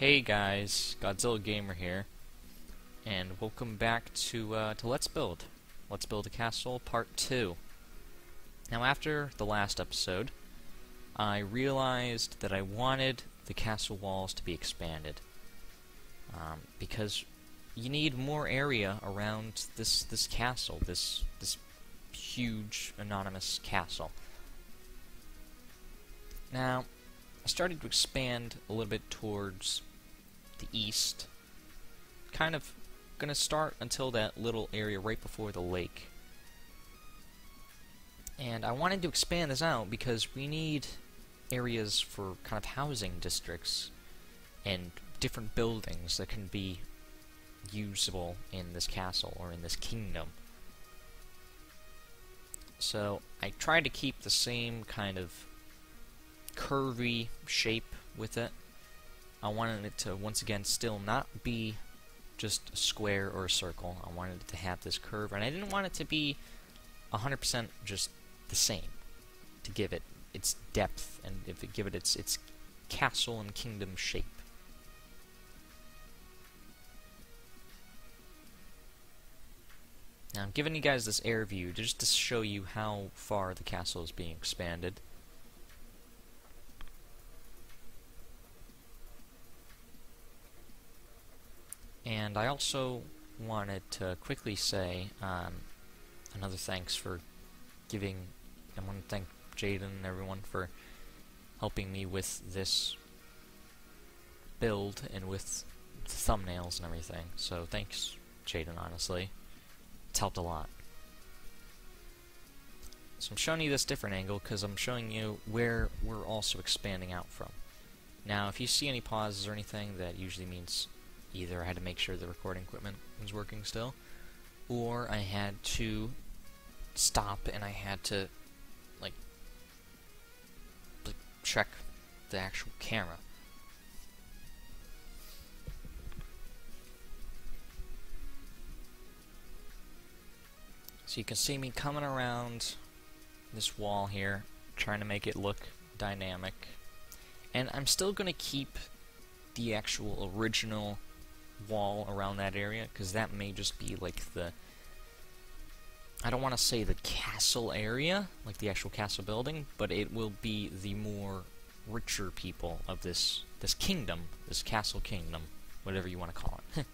Hey guys, Godzilla Gamer here, and welcome back to Let's Build. Let's Build a Castle Part 2. Now after the last episode, I realized that I wanted the castle walls to be expanded. Because you need more area around this castle, this huge anonymous castle. Now, I started to expand a little bit towards the east. Kind of gonna start until that little area right before the lake. And I wanted to expand this out because we need areas for kind of housing districts and different buildings that can be usable in this castle or in this kingdom. So I tried to keep the same kind of curvy shape with it. I wanted it to once again still not be just a square or a circle. I wanted it to have this curve, and I didn't want it to be 100% just the same, to give it its depth and give it its castle and kingdom shape. Now I'm giving you guys this air view just to show you how far the castle is being expanded. And I also wanted to quickly say another thanks for giving. I want to thank Jaden and everyone for helping me with this build and with the thumbnails and everything. So thanks, Jaden, honestly. It's helped a lot. So I'm showing you this different angle because I'm showing you where we're also expanding out from. Now, if you see any pauses or anything, that usually means either I had to make sure the recording equipment was working still, or I had to stop and I had to like check the actual camera. So you can see me coming around this wall here, trying to make it look dynamic. And I'm still going to keep the actual original wall around that area, because that may just be like the, I don't want to say the castle area, like the actual castle building, but it will be the more richer people of this kingdom, this castle kingdom, whatever you want to call it.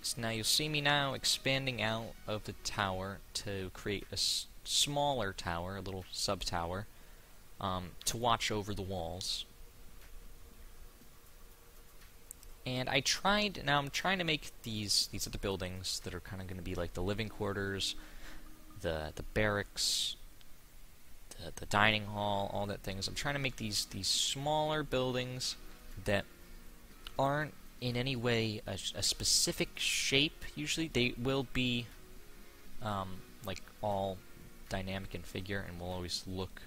So now you'll see me now expanding out of the tower to create a smaller tower, a little sub-tower, to watch over the walls. And I'm trying to make these other buildings that are kind of going to be like the living quarters, the barracks, the dining hall, all that things. I'm trying to make these smaller buildings that aren't in any way a specific shape. Usually they will be like all dynamic in figure and will always look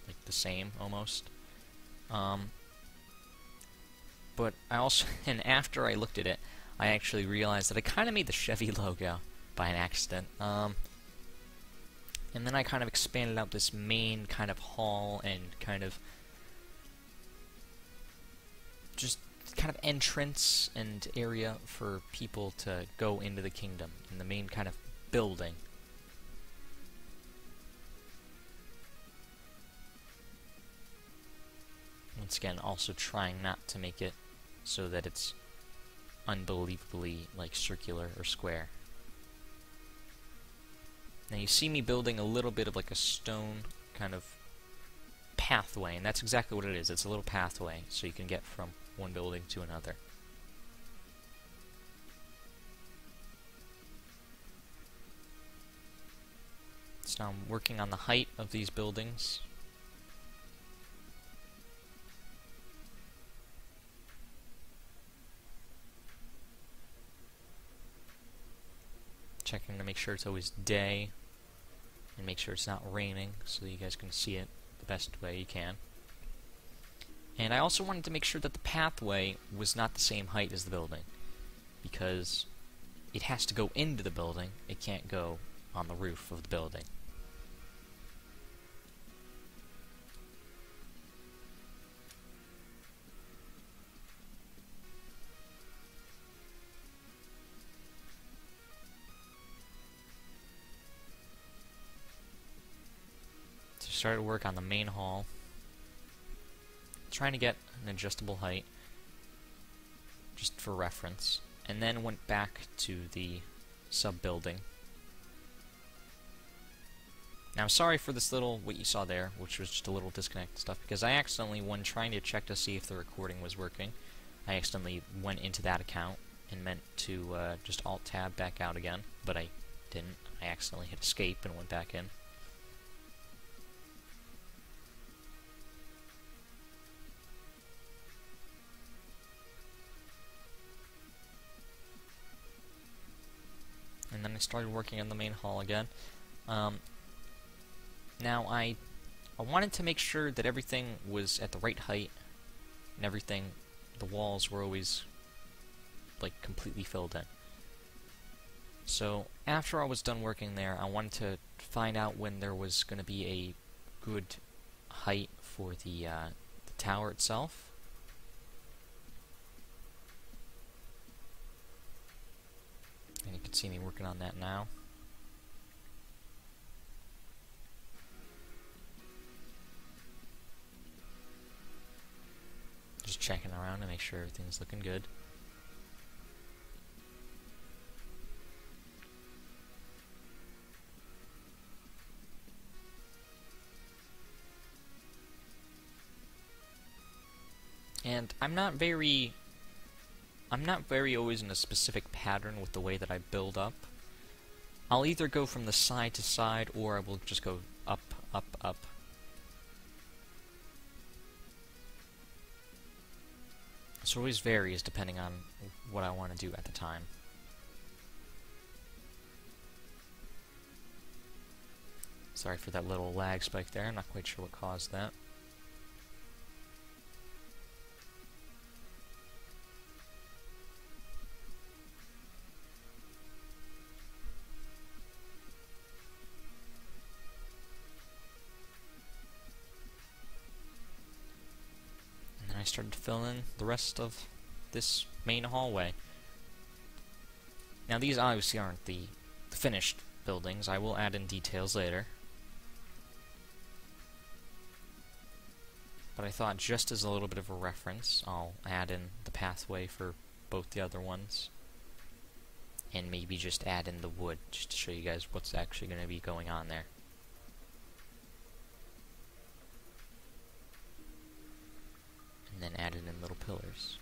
like the same almost. But I also, and after I looked at it, I actually realized that I kind of made the Chevy logo by an accident. And then I kind of expanded out this main kind of hall and kind of just kind of entrance and area for people to go into the kingdom in the main kind of building. Once again, also trying not to make it so that it's unbelievably like circular or square. Now you see me building a little bit of like a stone kind of pathway, and that's exactly what it is. It's a little pathway so you can get from one building to another. So now I'm working on the height of these buildings. Checking to make sure it's always day and make sure it's not raining so that you guys can see it the best way you can. And I also wanted to make sure that the pathway was not the same height as the building, because it has to go into the building, it can't go on the roof of the building. started work on the main hall, trying to get an adjustable height, just for reference, and then went back to the sub-building. Now, sorry for this little, what you saw there, which was just a little disconnect stuff, because I accidentally, when trying to check to see if the recording was working, I accidentally went into that account and meant to just Alt-Tab back out again, but I didn't. I accidentally hit Escape and went back in. And then I started working on the main hall again. Now, I wanted to make sure that everything was at the right height, and everything, the walls were always, like, completely filled in. So, after I was done working there, I wanted to find out when there was going to be a good height for the tower itself. And you can see me working on that now. Just checking around to make sure everything's looking good. And I'm not very always in a specific pattern with the way that I build up. I'll either go from the side to side, or I will just go up, up, up. So it always varies depending on what I want to do at the time. Sorry for that little lag spike there, I'm not quite sure what caused that. I started to fill in the rest of this main hallway. Now these obviously aren't the finished buildings. I will add in details later. But I thought, just as a little bit of a reference, I'll add in the pathway for both the other ones. And maybe just add in the wood, just to show you guys what's actually going to be going on there. And then added in little pillars.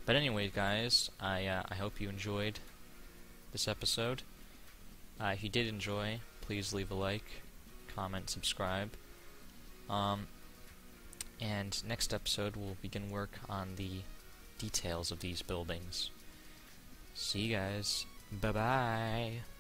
But anyway, guys, I hope you enjoyed this episode. If you did enjoy, please leave a like, comment, subscribe. And next episode we'll begin work on the details of these buildings. See you guys. Bye-bye.